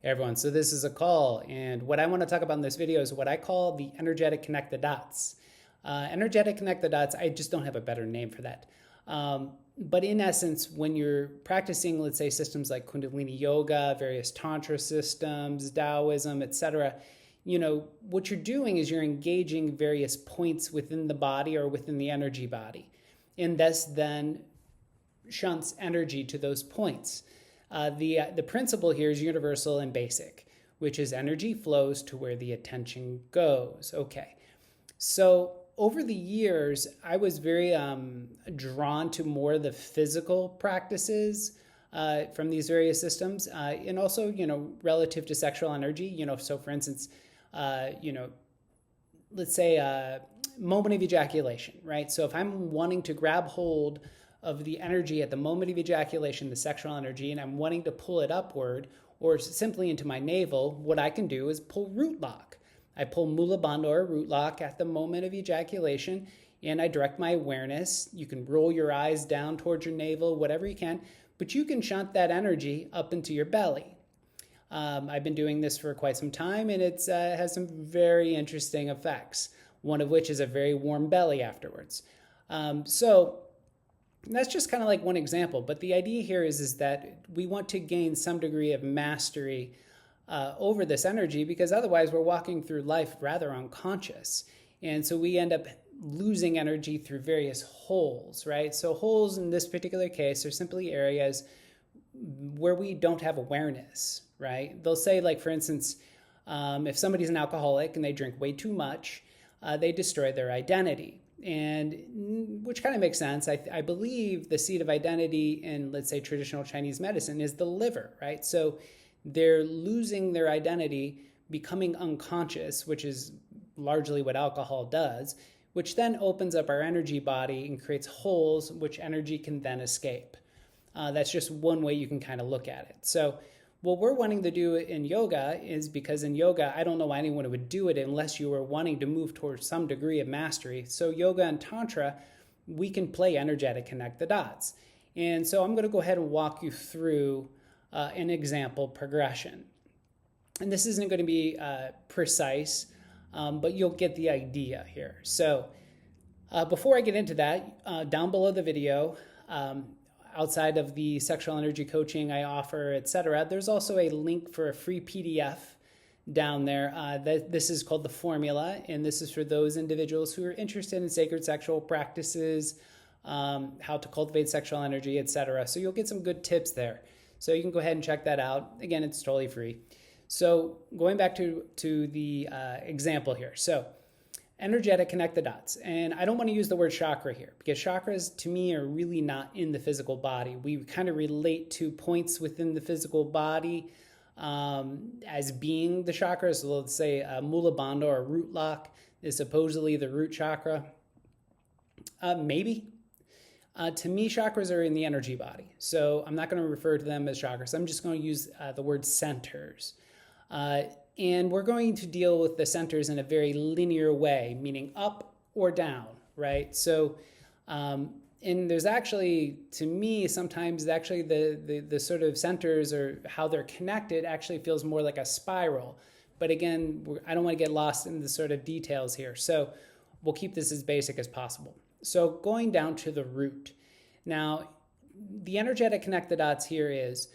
Hey everyone, so this is a call, and what I want to talk about in this video is what I call the energetic connect the dots. Energetic connect the dots, I just don't have a better name for that. But in essence, when you're practicing, let's say, systems like Kundalini Yoga, various Tantra systems, Taoism, etc., what you're doing is you're engaging various points within the body or within the energy body, and this then shunts energy to those points. The principle here is universal and basic, which is energy flows to where the attention goes. Okay, so over the years, I was very drawn to more of the physical practices from these various systems, and also, relative to sexual energy. So for instance, let's say moment of ejaculation, right? So if I'm wanting to grab hold of the energy at the moment of ejaculation, the sexual energy, and I'm wanting to pull it upward or simply into my navel, what I can do is pull root lock. I pull Mula Bandha or root lock at the moment of ejaculation, and I direct my awareness. You can roll your eyes down towards your navel, whatever you can, but you can shunt that energy up into your belly. I've been doing this for quite some time, and it has some very interesting effects, one of which is a very warm belly afterwards. So that's just kind of like one example, but the idea here is that we want to gain some degree of mastery over this energy, because otherwise we're walking through life rather unconscious. And so we end up losing energy through various holes, right? So holes in this particular case are simply areas where we don't have awareness, right? They'll say, like, for instance, if somebody's an alcoholic and they drink way too much, they destroy their identity. And which kind of makes sense. I believe the seat of identity in, let's say, traditional Chinese medicine is the liver, right? So they're losing their identity, becoming unconscious, which is largely what alcohol does, which then opens up our energy body and creates holes which energy can then escape. That's just one way you can kind of look at it. So what we're wanting to do in yoga is, because in yoga, I don't know why anyone would do it unless you were wanting to move towards some degree of mastery. So yoga and Tantra, we can play energetic connect the dots. And so I'm going to go ahead and walk you through an example progression. And this isn't going to be precise, but you'll get the idea here. So before I get into that, down below the video, outside of the sexual energy coaching I offer, etc., there's also a link for a free PDF down there. This is called The Formula, and this is for those individuals who are interested in sacred sexual practices, how to cultivate sexual energy, etc. So you'll get some good tips there. So you can go ahead and check that out. Again, it's totally free. So going back to the example here. So energetic connect the dots. And I don't want to use the word chakra here, because chakras to me are really not in the physical body. We kind of relate to points within the physical body as being the chakras. So let's say Mula Bandha or root lock is supposedly the root chakra. Maybe. To me, chakras are in the energy body. So I'm not going to refer to them as chakras. I'm just going to use the word centers. And we're going to deal with the centers in a very linear way, meaning up or down, right? So, and there's actually, to me, sometimes actually the sort of centers or how they're connected actually feels more like a spiral. But again, I don't want to get lost in the sort of details here. So we'll keep this as basic as possible. So going down to the root. Now, the energetic connect the dots here is,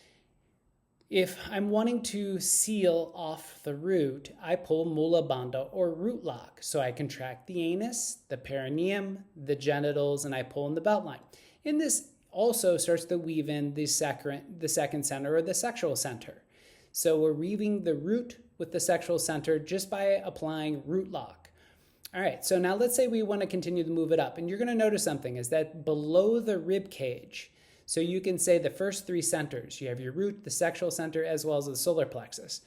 if I'm wanting to seal off the root, I pull Mula Bandha or root lock. So I contract the anus, the perineum, the genitals, and I pull in the belt line. And this also starts to weave in the second center, or the sexual center. So we're weaving the root with the sexual center just by applying root lock. All right, so now let's say we want to continue to move it up. And you're going to notice something is that below the rib cage, so you can say the first three centers, you have your root, the sexual center, as well as the solar plexus.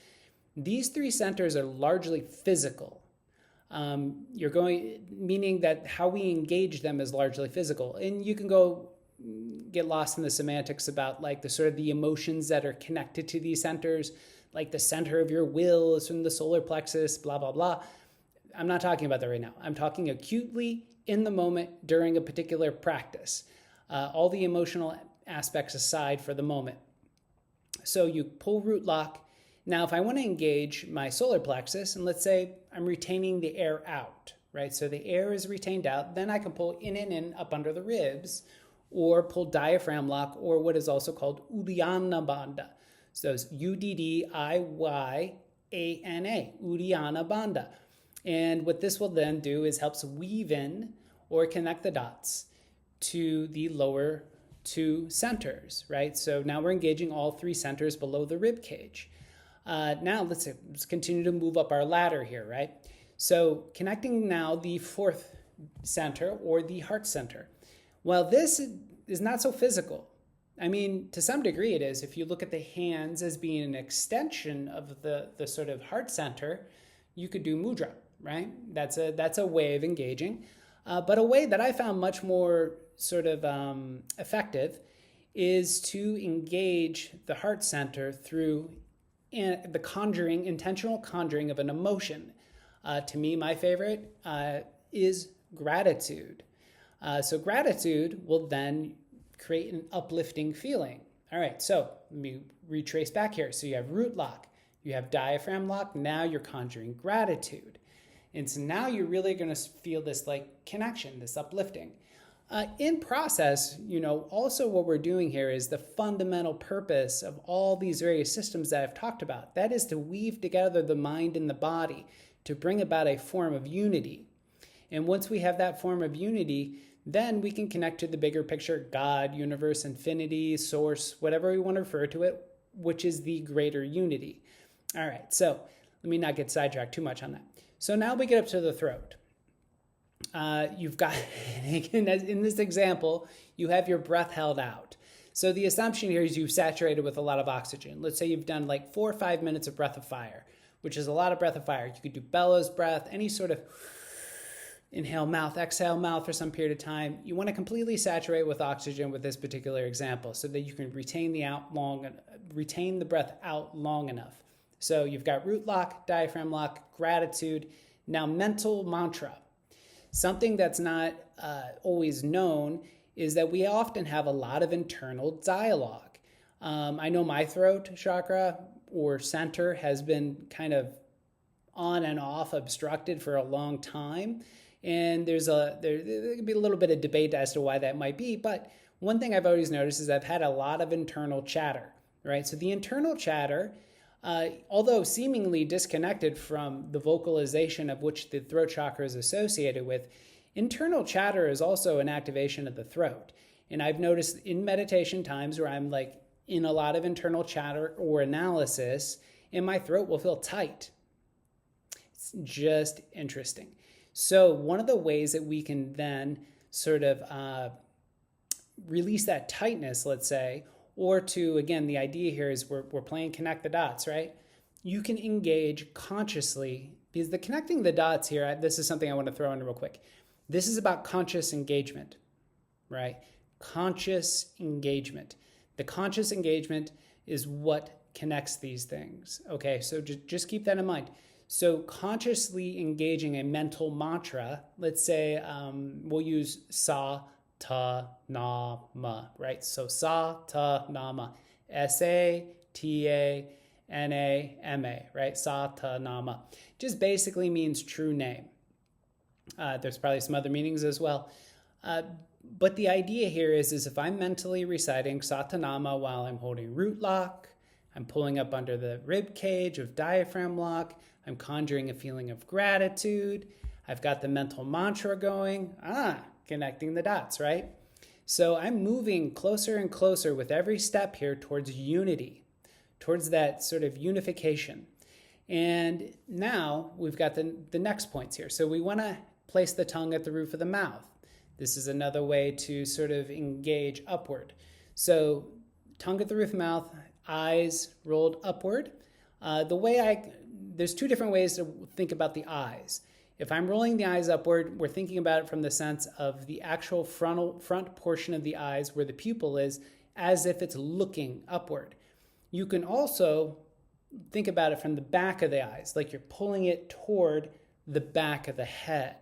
These three centers are largely physical. Meaning that how we engage them is largely physical. And you can go get lost in the semantics about like the sort of the emotions that are connected to these centers, like the center of your will is from the solar plexus, blah, blah, blah. I'm not talking about that right now. I'm talking acutely in the moment during a particular practice. All the emotional aspects aside for the moment. So you pull root lock, Now, if I want to engage my solar plexus, and let's say I'm retaining the air out, right? So the air is retained out, then I can pull in and in up under the ribs, or pull diaphragm lock, or what is also called Uddiyana Bandha. So it's Uddiyanana, Uddiyana Bandha. And what this will then do is helps weave in or connect the dots to the lower two centers, right? So now we're engaging all three centers below the rib cage. Now let's continue to move up our ladder here, right? So connecting now the fourth center or the heart center. Well, this is not so physical. I mean, to some degree it is. If you look at the hands as being an extension of the sort of heart center, you could do mudra, right? That's a way of engaging. But a way that I found much more sort of effective is to engage the heart center through the conjuring, intentional conjuring of an emotion. To me, my favorite is gratitude. So gratitude will then create an uplifting feeling. All right, so let me retrace back here. So you have root lock, you have diaphragm lock, now you're conjuring gratitude. And so now you're really going to feel this like connection, this uplifting. In process, also what we're doing here is the fundamental purpose of all these various systems that I've talked about. That is to weave together the mind and the body to bring about a form of unity. And once we have that form of unity, then we can connect to the bigger picture, God, universe, infinity, source, whatever we want to refer to it, which is the greater unity. All right, so let me not get sidetracked too much on that. So now we get up to the throat. You've got, in this example, you have your breath held out. So the assumption here is you've saturated with a lot of oxygen. Let's say you've done like 4 or 5 minutes of breath of fire, which is a lot of breath of fire. You could do bellows breath, any sort of inhale mouth, exhale mouth for some period of time. You want to completely saturate with oxygen with this particular example so that you can retain the breath out long enough. So you've got root lock, diaphragm lock, gratitude. Now mental mantra. Something that's not always known is that we often have a lot of internal dialogue. I know my throat chakra or center has been kind of on and off obstructed for a long time. And there could be a little bit of debate as to why that might be. But one thing I've always noticed is I've had a lot of internal chatter, right? So the internal chatter, although seemingly disconnected from the vocalization of which the throat chakra is associated with, internal chatter is also an activation of the throat. And I've noticed in meditation times where I'm like in a lot of internal chatter or analysis, and my throat will feel tight. It's just interesting. So one of the ways that we can then sort of release that tightness, let's say, or to, again, the idea here is we're playing connect the dots, right? You can engage consciously, because the connecting the dots here, this is something I want to throw in real quick. This is about conscious engagement, right? Conscious engagement. The conscious engagement is what connects these things, okay? So just keep that in mind. So consciously engaging a mental mantra, let's say we'll use sa, ta, na, ma, right? So sa, ta, na, ma. S-A-T-A-N-A-M-A, right? Sa, ta, na, ma. Just basically means true name. There's probably some other meanings as well. But the idea here is if I'm mentally reciting Satanama while I'm holding root lock, I'm pulling up under the rib cage of diaphragm lock, I'm conjuring a feeling of gratitude, I've got the mental mantra going, connecting the dots, right? So I'm moving closer and closer with every step here towards unity, towards that sort of unification. And now we've got the next points here. So we want to place the tongue at the roof of the mouth. This is another way to sort of engage upward. So tongue at the roof of the mouth, eyes rolled upward. There's 2 different ways to think about the eyes. If I'm rolling the eyes upward, we're thinking about it from the sense of the actual front portion of the eyes where the pupil is, as if it's looking upward. You can also think about it from the back of the eyes, like you're pulling it toward the back of the head.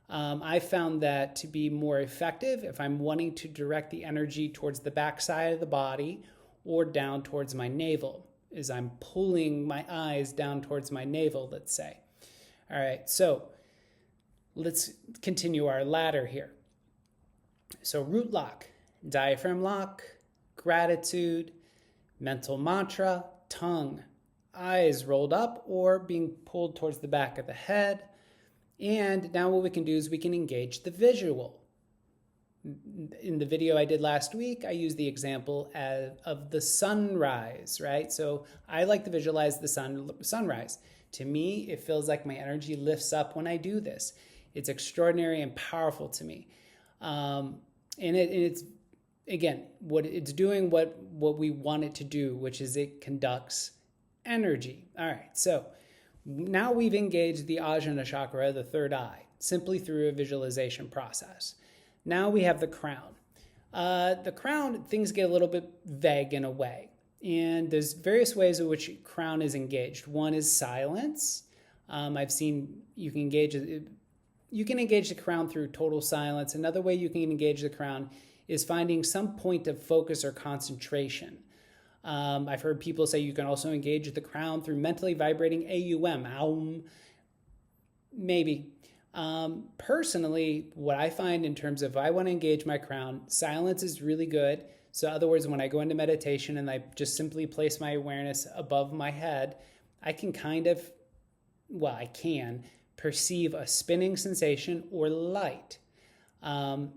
I found that to be more effective if I'm wanting to direct the energy towards the back side of the body or down towards my navel. is I'm pulling my eyes down towards my navel, let's say. All right, so let's continue our ladder here. So root lock, diaphragm lock, gratitude, mental mantra, tongue, eyes rolled up or being pulled towards the back of the head. And now what we can do is we can engage the visual. In the video I did last week, I used the example of the sunrise, right? So I like to visualize the sunrise. To me, it feels like my energy lifts up when I do this. It's extraordinary and powerful to me. And it's, again, what it's doing what we want it to do, which is it conducts energy. All right, so now we've engaged the Ajna chakra, the third eye, simply through a visualization process. Now we have the crown. The crown, things get a little bit vague in a way. And there's various ways in which crown is engaged. One is silence. I've seen you can engage the crown through total silence. Another way you can engage the crown is finding some point of focus or concentration. I've heard people say you can also engage the crown through mentally vibrating aum, maybe. Personally, what I find in terms of if I want to engage my crown, silence is really good. So in other words, when I go into meditation and I just simply place my awareness above my head, I can I can perceive a spinning sensation or light. And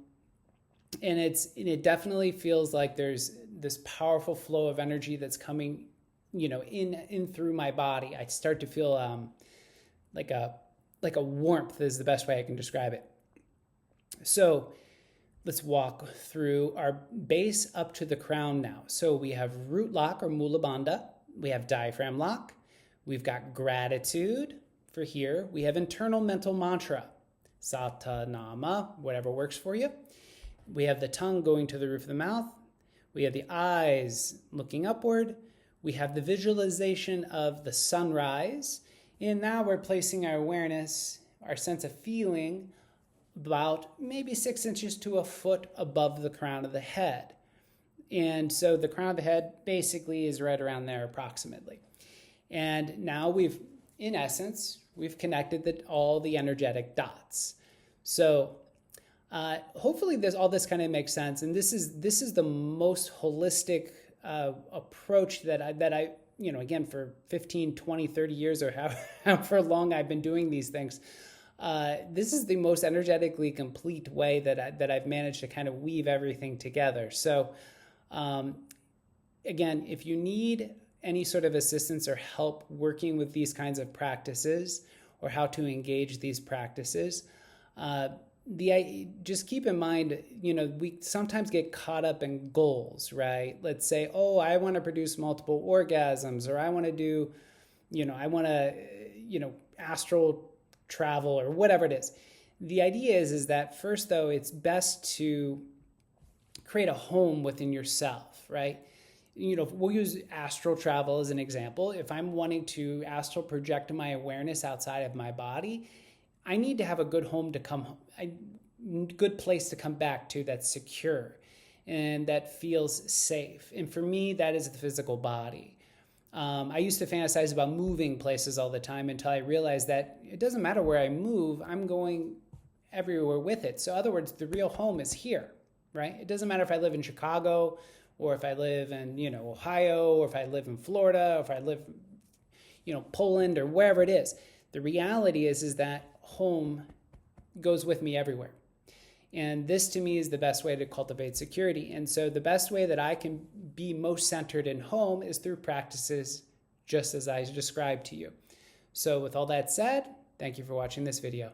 it definitely feels like there's this powerful flow of energy that's coming, in through my body. I start to feel like a warmth is the best way I can describe it. So let's walk through our base up to the crown now. So we have root lock or Mula Bandha. We have diaphragm lock. We've got gratitude for here. We have internal mental mantra, Satanama, whatever works for you. We have the tongue going to the roof of the mouth. We have the eyes looking upward. We have the visualization of the sunrise. And now we're placing our awareness, our sense of feeling, about maybe 6 inches to a foot above the crown of the head. And so the crown of the head basically is right around there approximately. And now we've connected all the energetic dots. So hopefully all this kind of makes sense. And this is the most holistic approach that I again, for 15, 20, 30 years or however long I've been doing these things, this is the most energetically complete way that I've managed to kind of weave everything together. So again, if you need any sort of assistance or help working with these kinds of practices or how to engage these practices, just keep in mind, we sometimes get caught up in goals, right? Let's say, I want to produce multiple orgasms, or I want to do, astral travel or whatever it is. The idea is that first, though, it's best to create a home within yourself, right? We'll use astral travel as an example. If I'm wanting to astral project my awareness outside of my body, I need to have a good home to come home, a good place to come back to that's secure and that feels safe. And for me, that is the physical body. I used to fantasize about moving places all the time until I realized that it doesn't matter where I move, I'm going everywhere with it. So in other words, the real home is here, right? It doesn't matter if I live in Chicago or if I live in, Ohio, or if I live in Florida, or if I live, Poland or wherever it is. The reality is that home goes with me everywhere. And this to me is the best way to cultivate security. And so the best way that I can be most centered in home is through practices just as I described to you. So with all that said, thank you for watching this video.